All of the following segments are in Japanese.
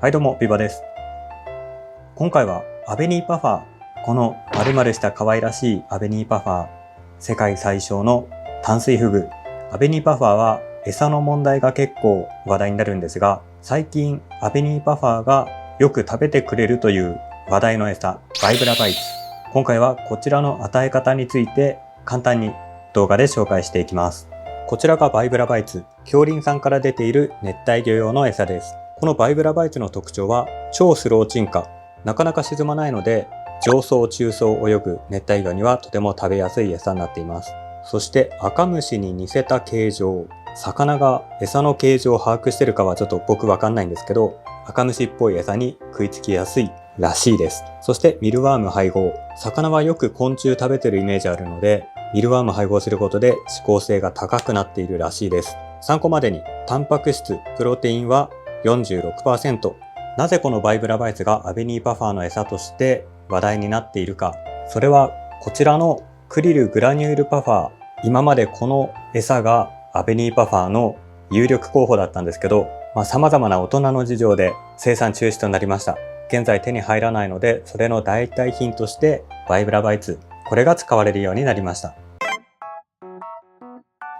はいどうも、ビバです。今回はアベニーパファー、この丸々した可愛らしいアベニーパファー、世界最小の淡水フグ。アベニーパファーは餌の問題が結構話題になるんですが、最近アベニーパファーがよく食べてくれるという話題の餌、バイブラバイツ。今回はこちらの与え方について簡単に動画で紹介していきます。こちらがバイブラバイツ、恐林さんから出ている熱帯魚用の餌です。このバイブラバイツの特徴は超スロー沈下、なかなか沈まないので上層中層を泳ぐ熱帯魚にはとても食べやすい餌になっています。そして赤虫に似せた形状、魚が餌の形状を把握しているかはちょっと僕わかんないんですけど、赤虫っぽい餌に食いつきやすいらしいです。そしてミルワーム配合、魚はよく昆虫食べてるイメージあるので、ミルワーム配合することで指向性が高くなっているらしいです。参考までにタンパク質、プロテインは46%。なぜこのバイブラバイツがアベニーパファーの餌として話題になっているか。それはこちらのクリルグラニュールパファー。今までこの餌がアベニーパファーの有力候補だったんですけど、様々な大人の事情で生産中止となりました。現在手に入らないので、それの代替品としてバイブラバイツ、これが使われるようになりました。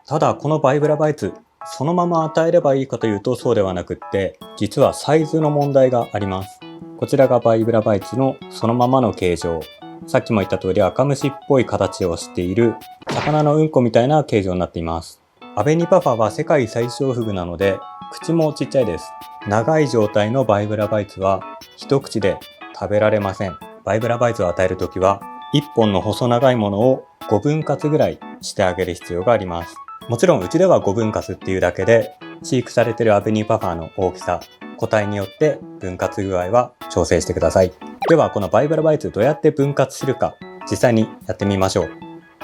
ただこのバイブラバイツ、そのまま与えればいいかというとそうではなくって、実はサイズの問題があります。こちらがバイブラバイツのそのままの形状。さっきも言った通り赤虫っぽい形をしている魚のうんこみたいな形状になっています。アベニパファは世界最小フグなので口もちっちゃいです。長い状態のバイブラバイツは一口で食べられません。バイブラバイツを与えるときは1本の細長いものを5分割ぐらいしてあげる必要があります。もちろんうちでは5分割っていうだけで、飼育されているアベニーパファーの大きさ、個体によって分割具合は調整してください。ではこのバイブラバイツどうやって分割するか、実際にやってみましょう。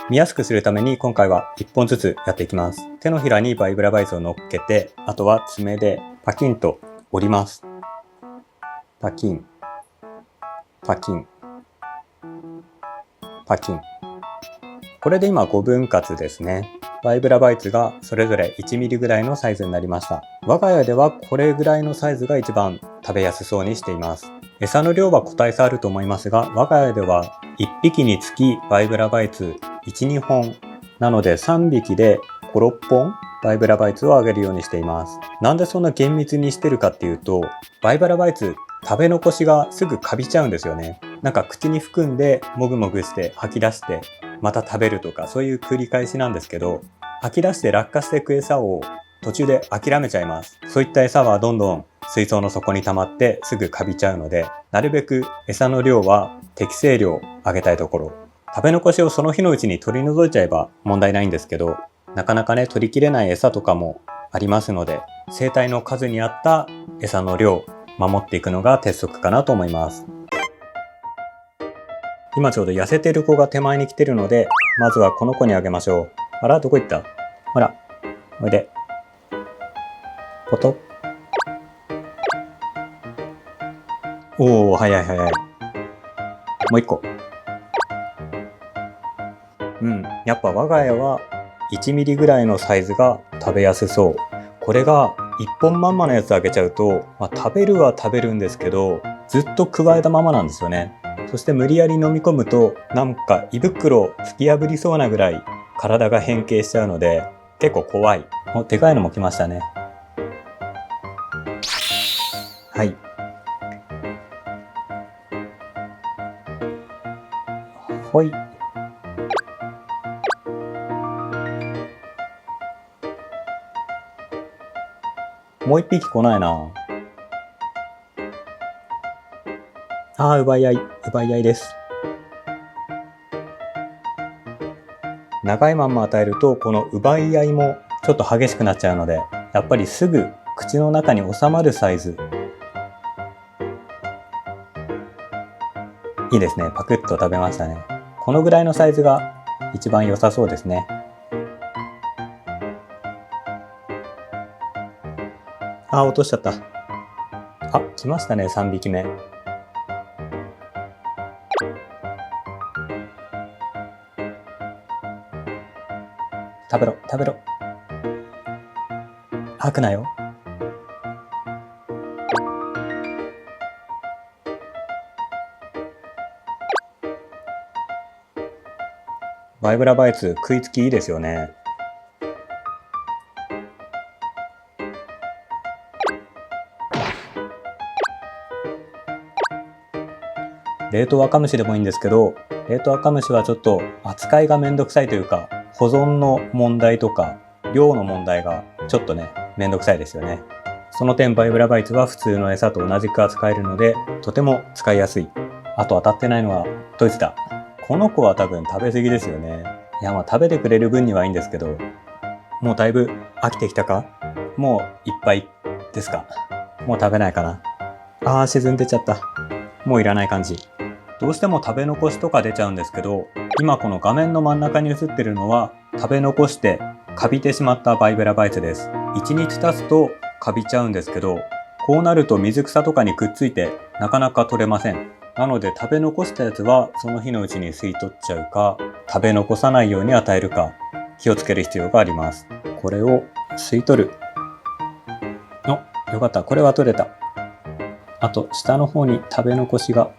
見やすくするために今回は1本ずつやっていきます。手のひらにバイブラバイツを乗っけて、あとは爪でパキンと折ります。パキン、パキン、パキン。これで今5分割ですね。バイブラバイツがそれぞれ1ミリぐらいのサイズになりました。我が家ではこれぐらいのサイズが一番食べやすそうにしています。餌の量は個体差あると思いますが、我が家では1匹につきバイブラバイツ1、2本なので3匹で5、6本バイブラバイツをあげるようにしています。なんでそんな厳密にしてるかっていうと、バイブラバイツ食べ残しがすぐカビちゃうんですよね。なんか口に含んでもぐもぐして吐き出してまた食べるとか、そういう繰り返しなんですけど、吐き出して落下していく餌を途中で諦めちゃいます。そういった餌はどんどん水槽の底に溜まってすぐカビちゃうので、なるべく餌の量は適正量あげたいところ。食べ残しをその日のうちに取り除いちゃえば問題ないんですけど、なかなかね、取りきれない餌とかもありますので、生体の数に合った餌の量、守っていくのが鉄則かなと思います。今ちょうど痩せてる子が手前に来てるので、まずはこの子にあげましょう。あら、どこ行った？ほら、おいで。ポト。おー、早い早い。もう一個。やっぱ我が家は1ミリぐらいのサイズが食べやすそう。これが1本まんまのやつあげちゃうと、食べるは食べるんですけど、ずっとくわえたままなんですよね。そして無理やり飲み込むと、なんか胃袋突き破りそうなぐらい体が変形しちゃうので、結構怖い。でかいのも来ましたね。はい。ほい。もう一匹来ないな。奪い合いです。長いまんま与えると、この奪い合いもちょっと激しくなっちゃうので、やっぱりすぐ口の中に収まるサイズ。いいですね。パクッと食べましたね。このぐらいのサイズが一番良さそうですね。落としちゃった。来ましたね、3匹目。食べろ、食べろ。吐くなよ。バイブラバイツ食いつきいいですよね。冷凍赤虫でもいいんですけど、冷凍赤虫はちょっと扱いがめんどくさいというか、保存の問題とか量の問題がちょっとね、めんどくさいですよね。その点バイブラバイツは普通の餌と同じく扱えるので、とても使いやすい。あと当たってないのはドイツだ。この子は多分食べ過ぎですよね。いや、まあ食べてくれる分にはいいんですけど、もうだいぶ飽きてきたか？もういっぱいですか？もう食べないかな？沈んでっちゃった。もういらない感じ。どうしても食べ残しとか出ちゃうんですけど、今この画面の真ん中に映ってるのは食べ残してカビてしまったバイブラバイツです。1日経つとカビちゃうんですけど、こうなると水草とかにくっついてなかなか取れません。なので食べ残したやつはその日のうちに吸い取っちゃうか、食べ残さないように与えるか気をつける必要があります。これを吸い取る。よかった。これは取れた。あと下の方に食べ残しが。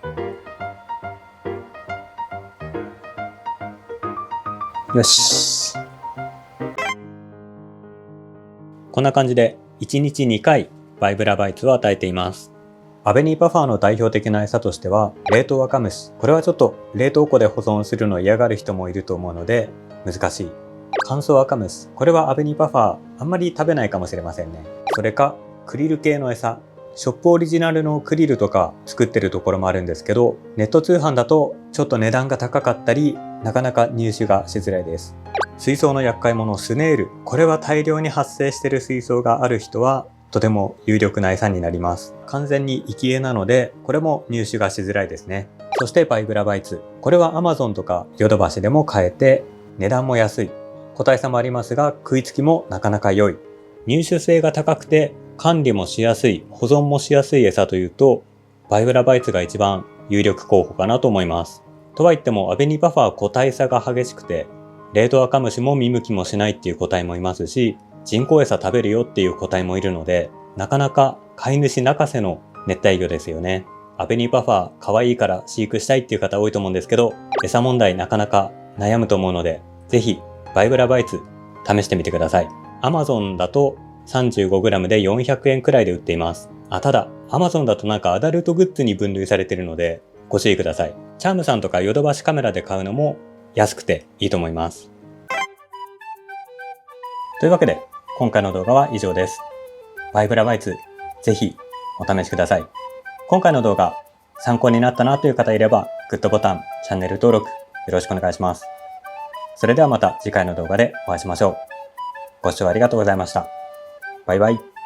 よし。こんな感じで1日2回バイブラバイツを与えています。アベニーパファーの代表的な餌としては冷凍赤虫。これはちょっと冷凍庫で保存するのを嫌がる人もいると思うので難しい。乾燥赤虫。これはアベニーパファーあんまり食べないかもしれませんね。それかクリル系の餌。ショップオリジナルのクリルとか作ってるところもあるんですけど、ネット通販だとちょっと値段が高かったり、なかなか入手がしづらいです。水槽の厄介者スネール。これは大量に発生している水槽がある人はとても有力な餌になります。完全に生き餌なので、これも入手がしづらいですね。そしてバイブラバイツ。これは Amazon とかヨドバシでも買えて、値段も安い。個体差もありますが、食いつきもなかなか良い。入手性が高くて、管理もしやすい、保存もしやすい餌というと、バイブラバイツが一番有力候補かなと思います。とはいってもアベニパファー個体差が激しくて、冷凍赤虫も見向きもしないっていう個体もいますし、人工餌食べるよっていう個体もいるので、なかなか飼い主泣かせの熱帯魚ですよね。アベニパファー可愛いから飼育したいっていう方多いと思うんですけど、餌問題なかなか悩むと思うので、ぜひバイブラバイツ試してみてください。Amazon だと35g で400円くらいで売っています。ただ、Amazon だとなんかアダルトグッズに分類されているので、ご注意ください。チャームさんとかヨドバシカメラで買うのも安くていいと思います。というわけで、今回の動画は以上です。バイブラバイツ、ぜひお試しください。今回の動画、参考になったなという方いれば、グッドボタン、チャンネル登録、よろしくお願いします。それではまた次回の動画でお会いしましょう。ご視聴ありがとうございました。バイバイ。